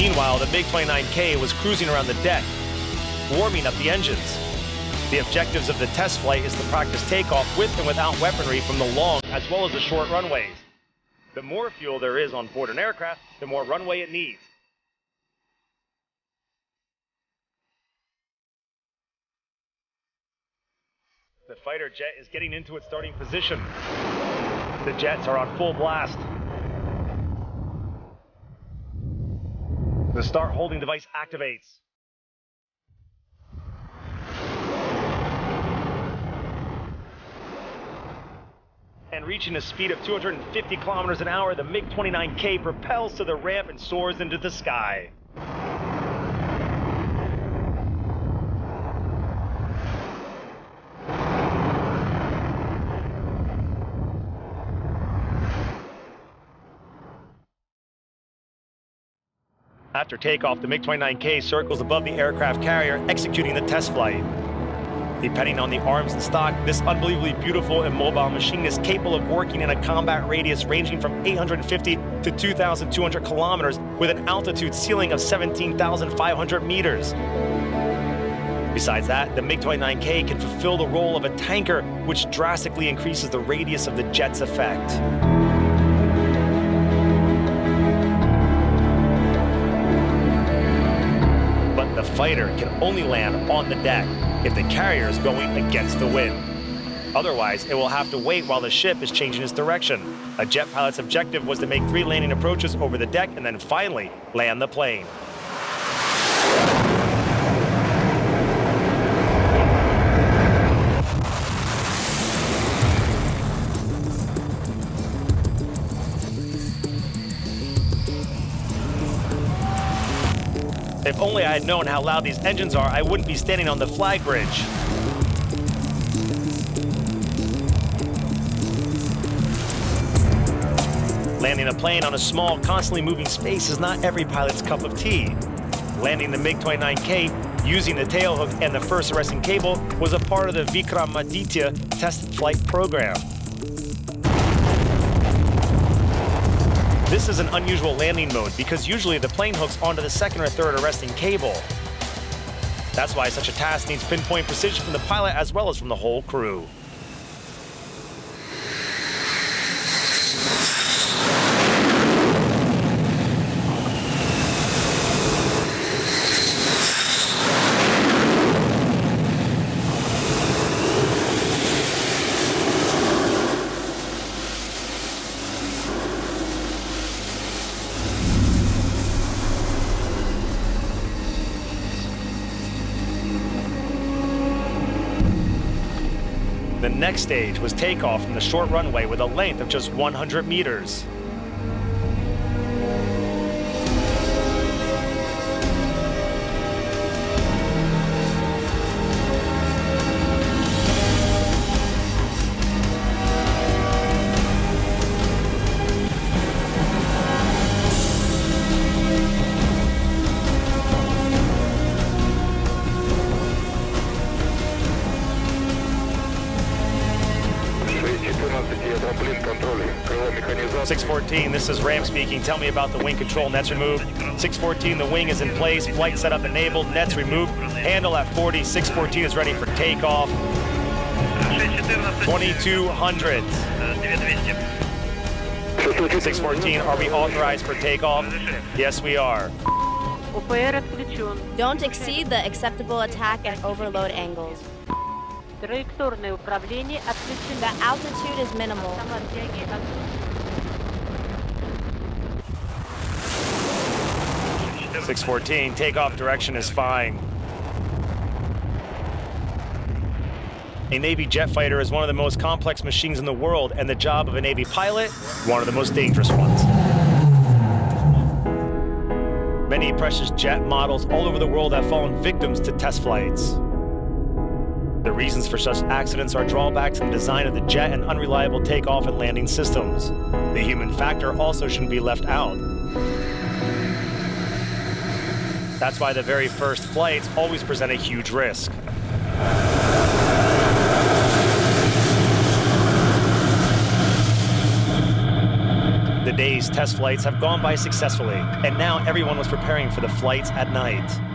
Meanwhile, the MiG-29K was cruising around the deck, warming up the engines. The objectives of the test flight is to practice takeoff with and without weaponry from the long as well as the short runways. The more fuel there is on board an aircraft, the more runway it needs. The fighter jet is getting into its starting position. The jets are on full blast. The start holding device activates. And reaching a speed of 250 kilometers an hour, the MiG-29K propels to the ramp and soars into the sky. After takeoff, the MiG-29K circles above the aircraft carrier, executing the test flight. Depending on the arms and stock, this unbelievably beautiful and mobile machine is capable of working in a combat radius ranging from 850 to 2,200 kilometers with an altitude ceiling of 17,500 meters. Besides that, the MiG-29K can fulfill the role of a tanker, which drastically increases the radius of the jet's effect. But the fighter can only land on the deck if the carrier is going against the wind. Otherwise, it will have to wait while the ship is changing its direction. A jet pilot's objective was to make 3 landing approaches over the deck and then finally land the plane. If only I had known how loud these engines are, I wouldn't be standing on the flag bridge. Landing a plane on a small, constantly moving space is not every pilot's cup of tea. Landing the MiG-29K using the tailhook and the first arresting cable was a part of the Vikramaditya test flight program. This is an unusual landing mode because usually the plane hooks onto the second or third arresting cable. That's why such a task needs pinpoint precision from the pilot as well as from the whole crew. The next stage was takeoff from the short runway with a length of just 100 meters. .614, this is Ram speaking. Tell me about the wing control. Nets removed. 614, the wing is in place. Flight setup enabled. Nets removed. Handle at 40. 614 is ready for takeoff. 2200. 614, are we authorized for takeoff? Yes, we are. Don't exceed the acceptable attack and overload angles. The altitude is minimal. 614, takeoff direction is fine. A Navy jet fighter is one of the most complex machines in the world, and the job of a Navy pilot, one of the most dangerous ones. Many precious jet models all over the world have fallen victims to test flights. The reasons for such accidents are drawbacks in the design of the jet and unreliable takeoff and landing systems. The human factor also shouldn't be left out. That's why the very first flights always present a huge risk. The day's test flights have gone by successfully, and now everyone was preparing for the flights at night.